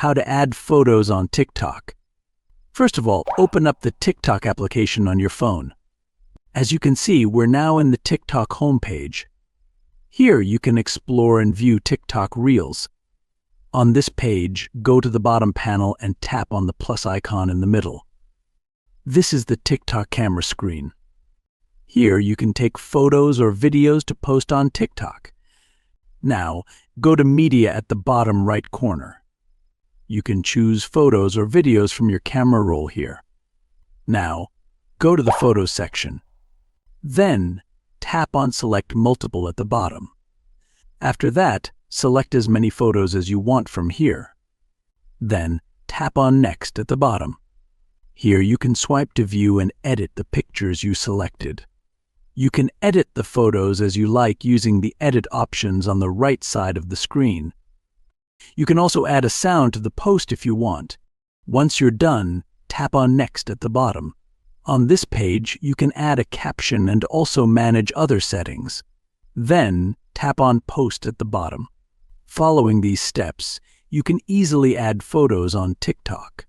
how to add photos on TikTok. First of all, open up the TikTok application on your phone. As you can see, we're now in the TikTok homepage. Here you can explore and view TikTok Reels. On this page, go to the bottom panel and tap on the plus icon in the middle. This is the TikTok camera screen. Here you can take photos or videos to post on TikTok. Now, go to Media at the bottom right corner. You can choose photos or videos from your camera roll here. Now, go to the Photos section. Then, tap on Select Multiple at the bottom. After that, select as many photos as you want from here. Then, tap on Next at the bottom. Here you can swipe to view and edit the pictures you selected. You can edit the photos as you like using the Edit options on the right side of the screen. You can also add a sound to the post if you want. Once you're done, tap on Next at the bottom. On this page, you can add a caption and also manage other settings. Then, tap on Post at the bottom. Following these steps, you can easily add photos on TikTok.